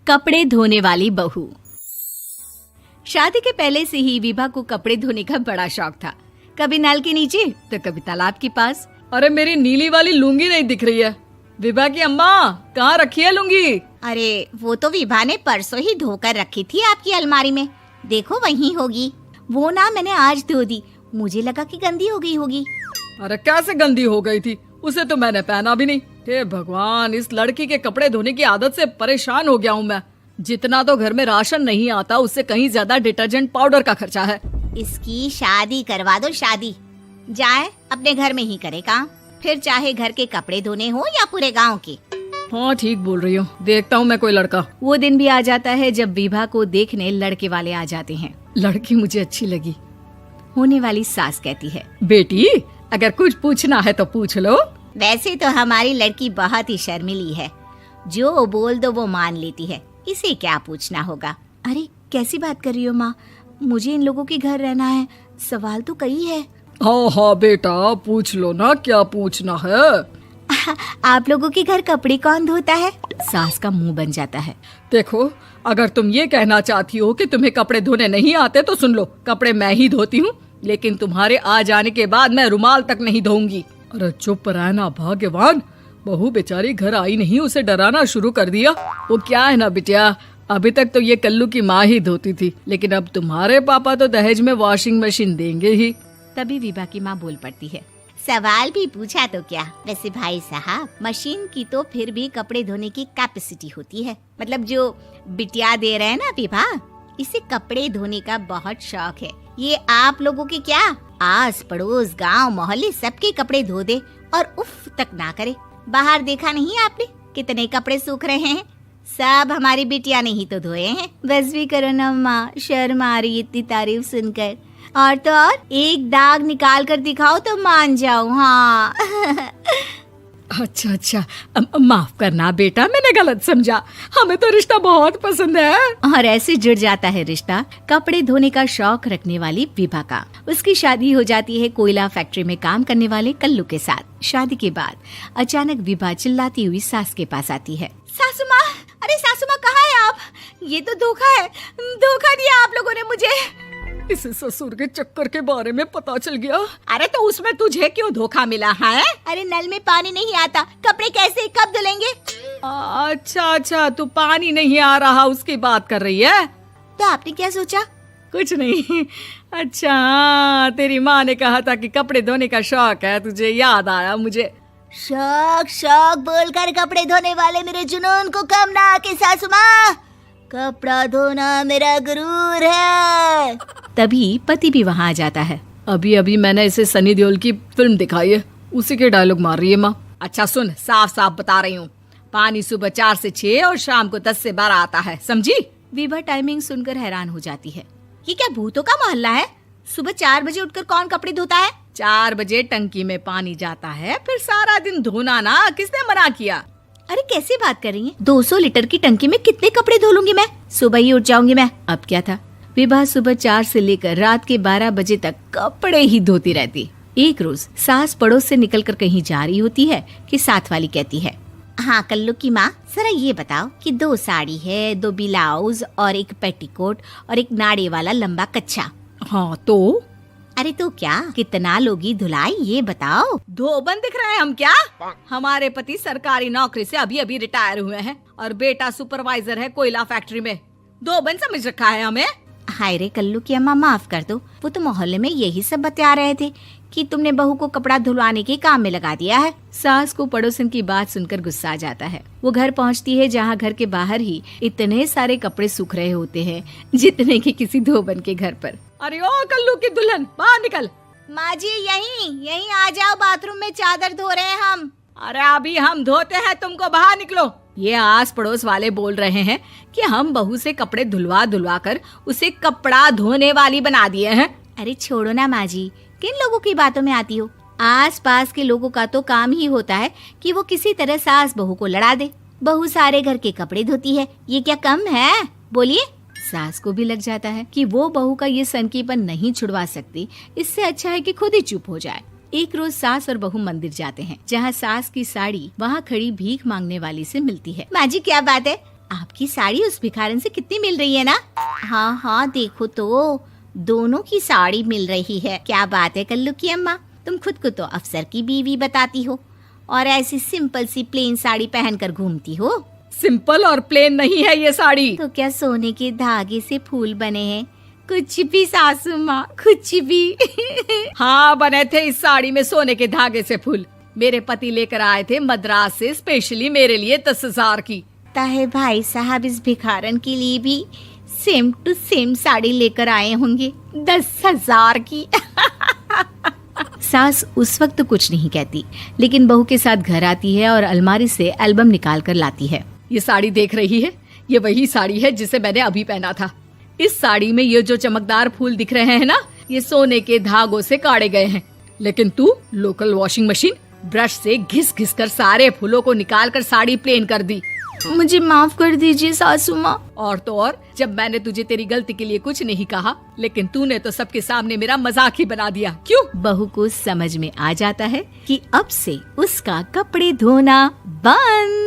कपड़े धोने वाली बहू। शादी के पहले से ही विभा को कपड़े धोने का बड़ा शौक था। कभी नल के नीचे तो कभी तालाब के पास। अरे मेरी नीली वाली लुंगी नहीं दिख रही है। विभा की अम्मा, कहाँ रखी है लुंगी? अरे वो तो विभा ने परसों ही धोकर रखी थी आपकी अलमारी में, देखो वहीं होगी। वो ना मैंने आज धो दी, मुझे लगा कि गंदी हो गई होगी। अरे कैसे गंदी हो गई थी? उसे तो मैंने पहना भी नहीं। हे भगवान, इस लड़की के कपड़े धोने की आदत से परेशान हो गया हूँ मैं। जितना तो घर में राशन नहीं आता, उससे कहीं ज्यादा डिटर्जेंट पाउडर का खर्चा है। इसकी शादी करवा दो, शादी जाए अपने घर में ही करे काम, फिर चाहे घर के कपड़े धोने हो या पूरे गांव के। हाँ ठीक बोल रही हूँ, देखता हूँ मैं कोई लड़का। वो दिन भी आ जाता है जब विभा को देखने लड़के वाले आ जाते हैं। लड़की मुझे अच्छी लगी। होने वाली सास कहती है, बेटी अगर कुछ पूछना है तो पूछ लो। वैसे तो हमारी लड़की बहुत ही शर्मीली है, जो बोल दो वो मान लेती है, इसे क्या पूछना होगा। अरे कैसी बात कर रही हो माँ, मुझे इन लोगों के घर रहना है, सवाल तो कई है। हाँ हाँ बेटा, पूछ लो ना, क्या पूछना है। आप लोगों के घर कपड़े कौन धोता है? सास का मुंह बन जाता है। देखो, अगर तुम ये कहना चाहती हो कि तुम्हें कपड़े धोने नहीं आते तो सुन लो, कपड़े मैं ही धोती हूँ, लेकिन तुम्हारे आ जाने के बाद मैं रुमाल तक नहीं धोऊंगी। अरे चुप रहना भाग्यवान, बहू बेचारी घर आई नहीं, उसे डराना शुरू कर दिया। वो क्या है ना बिटिया, अभी तक तो ये कल्लू की माँ ही धोती थी, लेकिन अब तुम्हारे पापा तो दहेज में वॉशिंग मशीन देंगे ही। तभी विभा की माँ बोल पड़ती है, सवाल भी पूछा तो क्या। वैसे भाई साहब, मशीन की तो फिर भी कपड़े धोने की कैपेसिटी होती है। मतलब जो बिटिया दे रहे हैं ना विभा, इसे कपड़े धोने का बहुत शौक है। ये आप लोगों के क्या, आस पड़ोस गांव मोहल्ले सबके कपड़े धो दे और उफ तक ना करे। बाहर देखा नहीं आपने कितने कपड़े सूख रहे हैं? सब हमारी बिटिया ने ही तो धोए हैं। बस भी करो ना माँ, शर्म आ रही इतनी तारीफ सुनकर। और तो और एक दाग निकाल कर दिखाओ तो मान जाओ। हाँ अच्छा, माफ करना बेटा, मैंने गलत समझा। हमें तो रिश्ता बहुत पसंद है। और ऐसे जुड़ जाता है रिश्ता कपड़े धोने का शौक रखने वाली विभा का। उसकी शादी हो जाती है कोयला फैक्ट्री में काम करने वाले कल्लू के साथ। शादी के बाद अचानक विभा चिल्लाती हुई सास के पास आती है। सासू माँ, अरे सासू माँ कहाँ है आप? ये तो धोखा है, धोखा दिया आप लोगों ने मुझे। इसे ससुर के चक्कर के बारे में पता चल गया। अरे तो उसमें तुझे क्यों धोखा मिला है? अरे नल में पानी नहीं आता, कपड़े कैसे कब धुलेंगे? अच्छा, तू पानी नहीं आ रहा उसकी बात कर रही है। तो आपने क्या सोचा? कुछ नहीं। अच्छा, तेरी माँ ने कहा था कि कपड़े धोने का शौक है तुझे, याद आया मुझे। शौक बोलकर कपड़े धोने वाले मेरे जुनून को कम ना आके सासू माँ, कपड़ा धोना मेरा गुरूर है। तभी पति भी वहाँ आ जाता है। अभी मैंने इसे सनी देओल की फिल्म दिखाई है, उसी के डायलॉग मार रही है माँ। अच्छा सुन, साफ साफ बता रही हूँ, पानी सुबह 4 से 6 और शाम को 10 से 12 आता है, समझी? विभा टाइमिंग सुनकर हैरान हो जाती है। ये क्या भूतों का मोहल्ला है? सुबह 4 बजे उठकर कौन कपड़े धोता है? 4 बजे टंकी में पानी जाता है, फिर सारा दिन धोना ना, किसने मना किया? अरे कैसी बात कर रही हैं? 200 लीटर की टंकी में कितने कपड़े धो लूंगी मैं? सुबह ही उठ जाऊंगी मैं। अब क्या था, विभा सुबह 4 से लेकर रात के 12 बजे तक कपड़े ही धोती रहती। एक रोज सास पड़ोस से निकलकर कहीं जा रही होती है कि साथ वाली कहती है, हाँ कल्लू की माँ, जरा ये बताओ कि 2 साड़ी है, 2 ब्लाउज और एक पेटीकोट और एक नाड़े वाला लंबा कच्छा। हाँ तो? अरे तो क्या, कितना लोगी धुलाई ये बताओ। धोबन दिख रहे हैं हम क्या? हमारे पति सरकारी नौकरी से अभी रिटायर हुए हैं और बेटा सुपरवाइजर है कोयला फैक्ट्री में। धोबन समझ रखा है हमें? हाय रे कल्लू की अम्मा, माफ कर दो, वो तो मोहल्ले में यही सब बता रहे थे कि तुमने बहू को कपड़ा धुलवाने के काम में लगा दिया है। सास को पड़ोसन की बात सुनकर गुस्सा आ जाता है। वो घर पहुंचती है जहां घर के बाहर ही इतने सारे कपड़े सूख रहे होते हैं जितने कि किसी धोबन के घर पर। अरे ओ कल्लू की दुल्हन, बाहर निकल। माँ जी यहीं आ जाओ, बाथरूम में चादर धो रहे हैं हम। अरे अभी हम धोते हैं, तुमको बाहर निकलो। ये आस पड़ोस वाले बोल रहे हैं कि हम बहू से कपड़े धुलवा कर उसे कपड़ा धोने वाली बना दिए हैं। अरे छोड़ो ना माँ जी, किन लोगों की बातों में आती हो? आस पास के लोगों का तो काम ही होता है कि वो किसी तरह सास बहू को लड़ा दे। बहू सारे घर के कपड़े धोती है, ये क्या कम है? बोलिए। सास को भी लग जाता है कि वो बहू का ये सनकीपन नहीं छुड़वा सकती, इससे अच्छा है कि खुद ही चुप हो जाए। एक रोज सास और बहू मंदिर जाते हैं, जहाँ सास की साड़ी वहाँ खड़ी भीख मांगने वाली से मिलती है। माँ जी क्या बात है, आपकी साड़ी उस भिखारन से कितनी मिल रही है ना? हाँ हाँ देखो तो, दोनों की साड़ी मिल रही है। क्या बात है कल्लू की अम्मा, तुम खुद को तो अफसर की बीवी बताती हो और ऐसी सिंपल सी प्लेन साड़ी पहनकर घूमती हो। सिंपल और प्लेन नहीं है ये साड़ी। तो क्या सोने के धागे से फूल बने हैं? कुछ भी सासू माँ, कुछ भी। हाँ बने थे इस साड़ी में सोने के धागे से फूल। मेरे पति लेकर आए थे मद्रास से स्पेशली मेरे लिए 10,000 की। ताहे भाई साहब इस भिखारन के लिए भी सेम टू सेम साड़ी लेकर आए होंगे 10,000 की। सास उस वक्त तो कुछ नहीं कहती, लेकिन बहू के साथ घर आती है और अलमारी से एल्बम निकाल कर लाती है। ये साड़ी देख रही है, ये वही साड़ी है जिसे मैंने अभी पहना था। इस साड़ी में ये जो चमकदार फूल दिख रहे हैं ना, ये सोने के धागों से काढ़े गए हैं। लेकिन तू लोकल वॉशिंग मशीन ब्रश से घिस घिस कर सारे फूलों को निकाल कर साड़ी प्लेन कर दी। मुझे माफ कर दीजिए सासू माँ। और तो और, जब मैंने तुझे तेरी गलती के लिए कुछ नहीं कहा, लेकिन तूने तो सबके सामने मेरा मजाक ही बना दिया। क्यों? बहू को समझ में आ जाता है कि अब से उसका कपड़े धोना बंद।